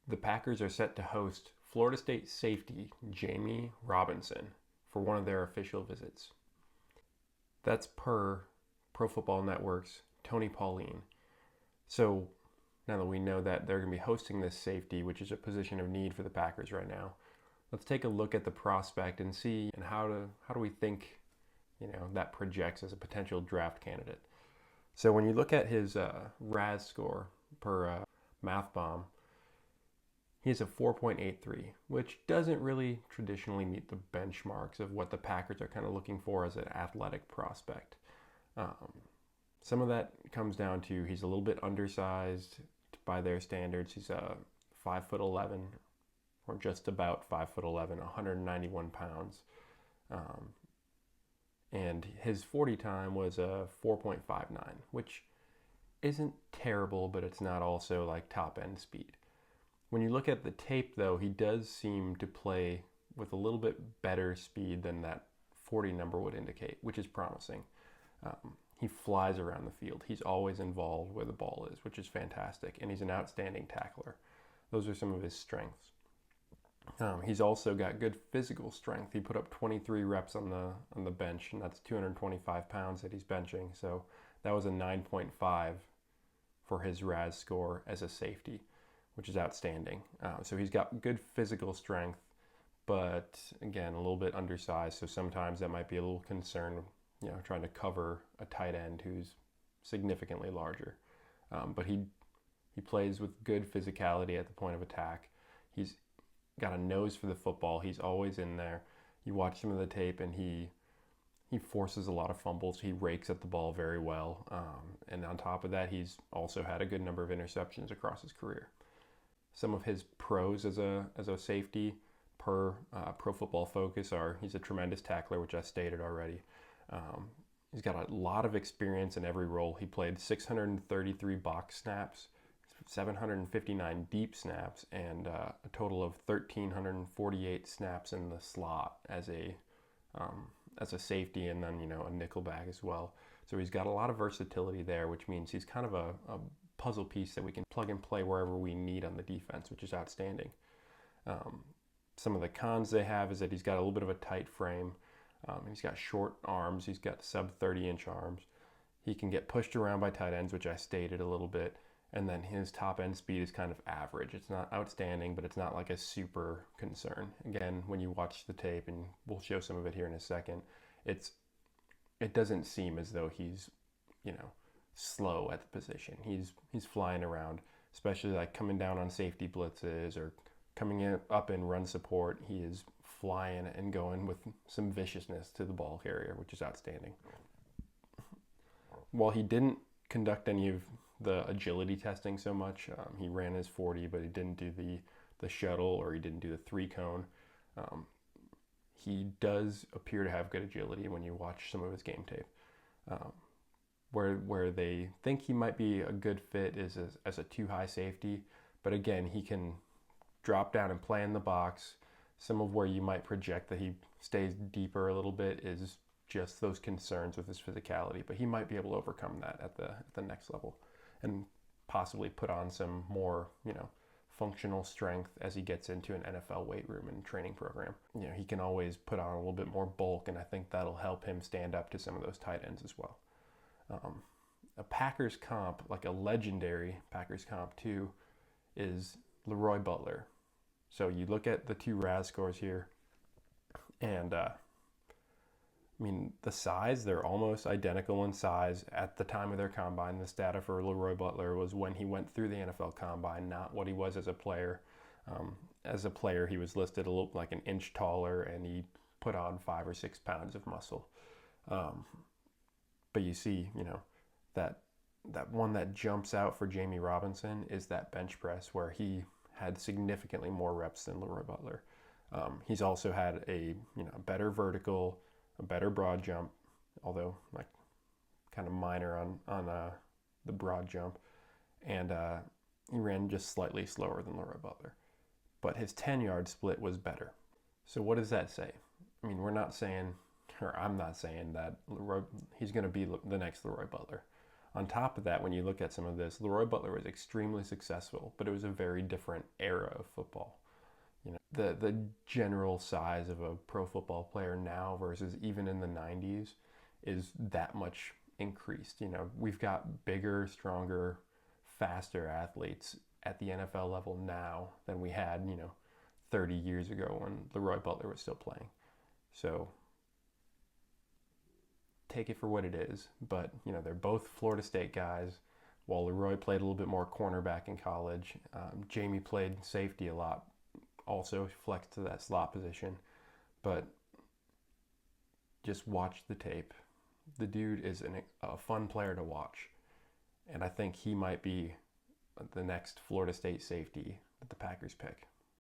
The Packers are set to host Florida State safety Jammie Robinson for one of their official visits. That's per Pro Football Network's Tony Pauline. So now that we know that they're going to be hosting this safety, which is a position of need for the Packers right now, let's take a look at the prospect and see and how do we think that projects as a potential draft candidate. So when you look at his RAS score per Math Bomb, he has a 4.83, which doesn't really traditionally meet the benchmarks of what the Packers are kind of looking for as an athletic prospect. Some of that comes down to he's a little bit undersized by their standards. He's 5'11", or just about 5'11", 191 pounds. And his 40 time was a 4.59, which isn't terrible, but it's not also like top end speed. When you look at the tape, though, he does seem to play with a little bit better speed than that 40 number would indicate, which is promising. He flies around the field. He's always involved where the ball is, which is fantastic, and he's an outstanding tackler. Those are some of his strengths. He's also got good physical strength. He put up 23 reps on the bench, and that's 225 pounds that he's benching. So that was a 9.5 for his RAS score as a safety, which is outstanding. So he's got good physical strength, but again, a little bit undersized. So sometimes that might be a little concern, trying to cover a tight end who's significantly larger. But he plays with good physicality at the point of attack. He's got a nose for the football. He's always in there. You watch some of the tape, and he forces a lot of fumbles. He rakes at the ball very well. And on top of that, he's also had a good number of interceptions across his career. Some of his pros as a safety per Pro Football Focus are he's a tremendous tackler, which I stated already. He's got a lot of experience in every role. He played 633 box snaps, 759 deep snaps, and a total of 1,348 snaps in the slot as a safety, and then a nickelback as well. So he's got a lot of versatility there, which means he's kind of a puzzle piece that we can plug and play wherever we need on the defense, which is outstanding. Some of the cons they have is that he's got a little bit of a tight frame. He's got short arms. He's got sub 30-inch arms. He can get pushed around by tight ends, which I stated a little bit. And then his top end speed is kind of average. It's not outstanding, but it's not like a super concern. Again, when you watch the tape, and we'll show some of it here in a second, it doesn't seem as though he's, slow at the position. He's flying around, especially like coming down on safety blitzes or coming up in run support. He is flying and going with some viciousness to the ball carrier, which is outstanding. While he didn't conduct any of the agility testing so much, he ran his 40, but he didn't do the shuttle, or he didn't do the 3-cone. He does appear to have good agility when you watch some of his game tape. Where they think he might be a good fit is as a too-high safety, but again, he can drop down and play in the box. Some of where you might project that he stays deeper a little bit is just those concerns with his physicality, but he might be able to overcome that at the next level and possibly put on some more, functional strength as he gets into an NFL weight room and training program. He can always put on a little bit more bulk, and I think that'll help him stand up to some of those tight ends as well. A Packers comp, like a legendary Packers comp too, is Leroy Butler. So you look at the two RAS scores here, and the size, they're almost identical in size at the time of their combine. This data for Leroy Butler was when he went through the NFL combine, not what he was as a player. As a player, he was listed a little like an inch taller, and he put on 5 or 6 pounds of muscle. But you see, that one that jumps out for Jammie Robinson is that bench press, where he had significantly more reps than Leroy Butler. He's also had a better vertical, a better broad jump, although like kind of minor on the broad jump, and he ran just slightly slower than Leroy Butler. But his 10-yard split was better. So what does that say? We're not saying, or I'm not saying that he's going to be the next Leroy Butler. On top of that, when you look at some of this, Leroy Butler was extremely successful, but it was a very different era of football. The general size of a pro football player now versus even in the 90s is that much increased. We've got bigger, stronger, faster athletes at the NFL level now than we had, 30 years ago when Leroy Butler was still playing. So take it for what it is. But, they're both Florida State guys. While Leroy played a little bit more cornerback in college, Jammie played safety a lot, also flexed to that slot position. But just watch the tape. The dude is a fun player to watch. And I think he might be the next Florida State safety that the Packers pick.